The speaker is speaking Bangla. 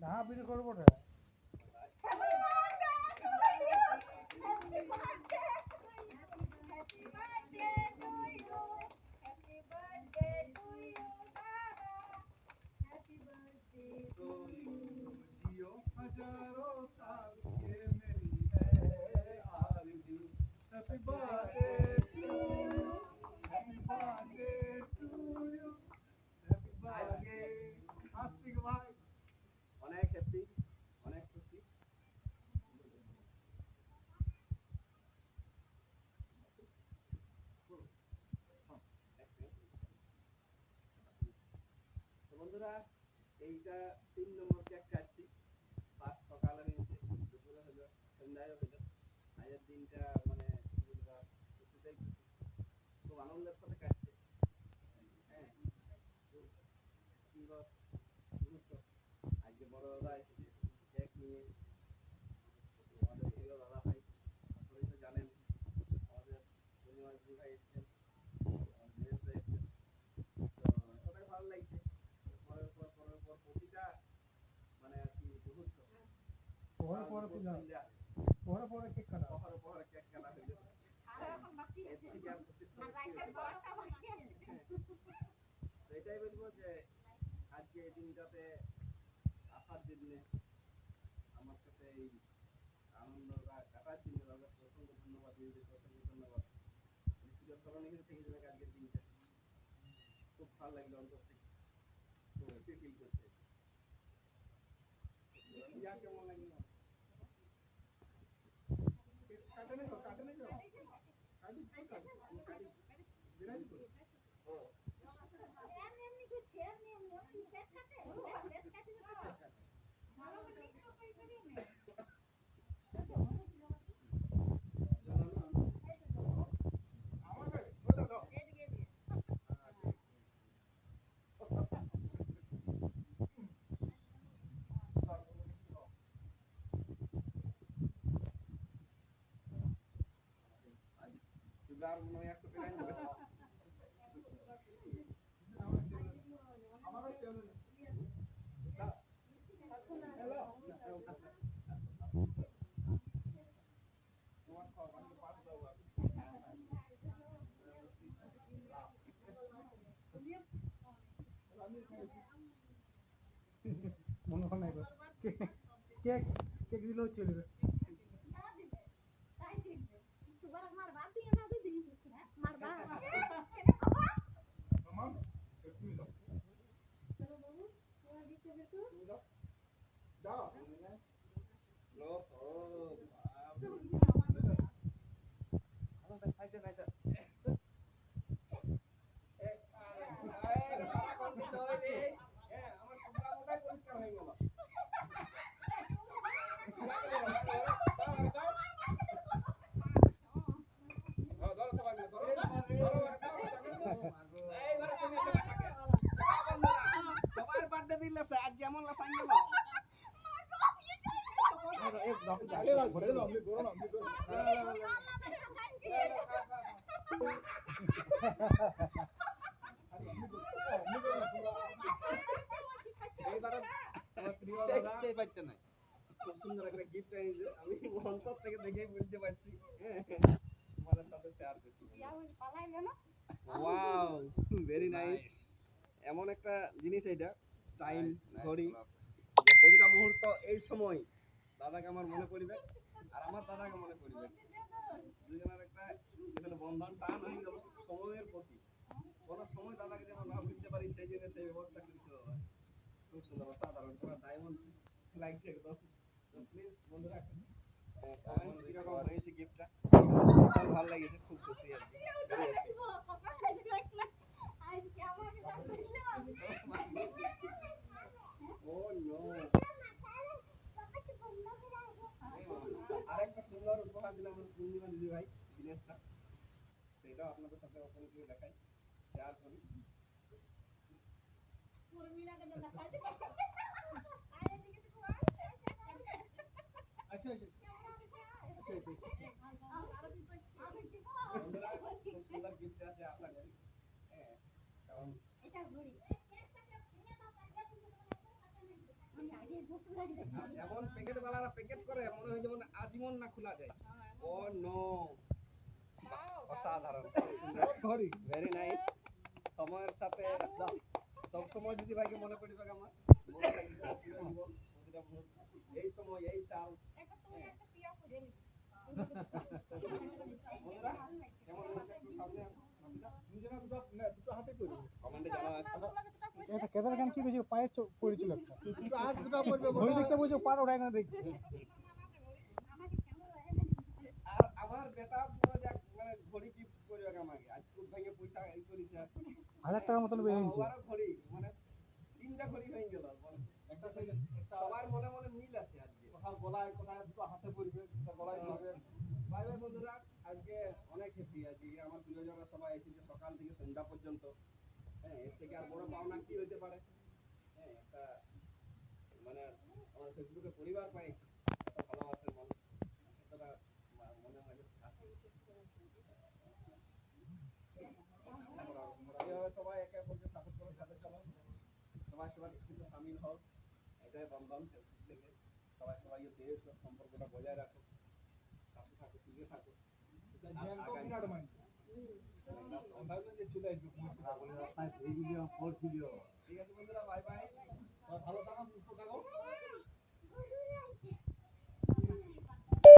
না বিড়ি করবো না অনেক হ্যাপি অনেক খুশি বন্ধুরা এইটা 3 নম্বর কেক কাটছি ফার্স্ট সকালে হয়েছে দুপুরে হলো সন্ধ্যায় হলো আজকের দিনটা মানে কি বলবো খুশিতেই খুশি খুব আনন্দের সাথে কাটছে হ্যাঁ খুব সুন্দর মুহূর্ত আজকে বড় দাদা এসেছে কেক নিয়ে আমাদের প্রিয় দাদা ভাই আপনারা তো জানেন আমাদের পূর্ণিমা দিদি ভাই এসেছেন দিনেশ ভাই এসেছেন তো এতটাই ভালো লাগছে পরের পর প্রতিটা মানে আর কি মুহূর্ত পরে পরে পরে পরে কেক কাটা পরে কেক কাটা হইলো এর থেকে আর খুশি তো এটাই বলবো যে আজকে এই দিনটাতে আসার জন্য আমার সাথে এই আনন্দটা কাটার জন্য তাদেরকে অসংখ্য ধন্যবাদ দিদিদেরকে অসংখ্য ধন্যবাদ চিরস্মরণীয় হিসেবে থেকে যাবে আজকের দিনটা খুব ভালো লাগলো অন্তর থেকে খুব হ্যাপি ফিল করছে ইয়া কেমন লাগলো sugar মনে হয় একশো পেলাইন দেবে মনে হয় না কেক কেক দিলেও চলবে সবার বার্থডে দিলে আজ কেমন লাসান গেল খুব সুন্দর একটা গিফট এনেছে আমি অন্তর থেকে দেখেই বুঝতে পারছি তোমাদের সাথে শেয়ার করছি ওয়াও ভেরি নাইস এমন একটা জিনিস এটা টাইম ঘড়ি যে প্রতিটা মুহূর্ত এই সময় দাদাকে আমার মনে পড়বে আর আমার দাদাকে মনে পড়বে দুজনের একটা যেখানে বন্ধন টান হয়ে গেল সময়ের প্রতি কোনো সময় দাদাকে যেন না বুঝতে পারি সেই জন্য সেই ব্যবস্থা করেছে দাদা খুব সুন্দর অসাধারণ পুরো ডায়মন্ড লাগছে একদম তো প্লিজ বন্ধুরা কমেন্ট কিরকম হয়েছে গিফটটা ভীষণ ভালো লেগেছে খুব খুশি আর কি ও নো আরেকটা সুন্দর উপহার দিলাম আমার পূর্ণিমা দিদি ভাই দিনেশটা সেটাও আপনাদের সাথে ওপেন করে দেখাই শেয়ার করি খুব সুন্দর গিফট আছে আশা করি হ্যাঁ কারণ এমন প্যাকেট বালারা প্যাকেট করে মনে হয় যেমন আজীবন না খোলা যায়। ও নো, অসাধারণ, ঘড়ি ভেরি নাইস। সময়ের সাথে সব সময় দিদি ভাইকে মনে পড়িবে আমার, মনে লাগিবে চিরজীবন, প্রতিটা মুহূর্ত। এই সময় এই সাল, বন্ধুরা কেমন হয়েছে একটু সামনে আসো, নিজেরা দুটো হাতে করবে। কমেন্টে জানাও একটা। এটা কেদার গান কি বুঝি পায়ে পড়েছিল একটা দুটো হাত দুটো করবে ঘড়ি দেখতে বুঝি পার ওঠায় না দেখছে। আর আমার বেটা পুরো যা মানে ঘড়ি গিফট করবে আমাকে, আজ খুব ভেঙে পয়সা এই করিছে। 1000 টাকার মতন বেরিয়েছে। ওয়ারও ঘড়ি মানে তিনটা ঘড়ি হয়ে গেল, একটা সেই একটা সবার মনে মনে মিল আছে আজকে। কোথাও গলায় কোথায় দুটো হাতে পড়বে দুটো গলায় পড়বে। বাই বাই বন্ধুরা, আজকে অনেক হ্যাপি। আজকে আমার প্রিয়জনরা সবাই এসেছে সকাল থেকে সন্ধ্যা পর্যন্ত। হ্যাঁ, এর থেকে আর বড় পাওনা কি হতে পারে? হ্যাঁ, একটা মানে আমার ফেসবুকে পরিবার পাইছি, এত ভালোবাসার মানুষ, এতটা মনে হয় যে আছে। এইভাবে সবাই একে অপরকে সাপোর্ট করে সাথে চলো, সবাই সবার কিছুতে সামিল হও, এটাই বন্ধন ফেসবুক থেকে। সবাই সবাই দেশ সম্পর্কটা বজায় রাখো, সাথে থাকো, সুখে থাকো। বিরাট মাইন্ড আমি ভাবলাম যে চলে আসবে ঠিক আছে বন্ধুরা, বাই বাই। ভালো থাকো সুস্থ থাকো।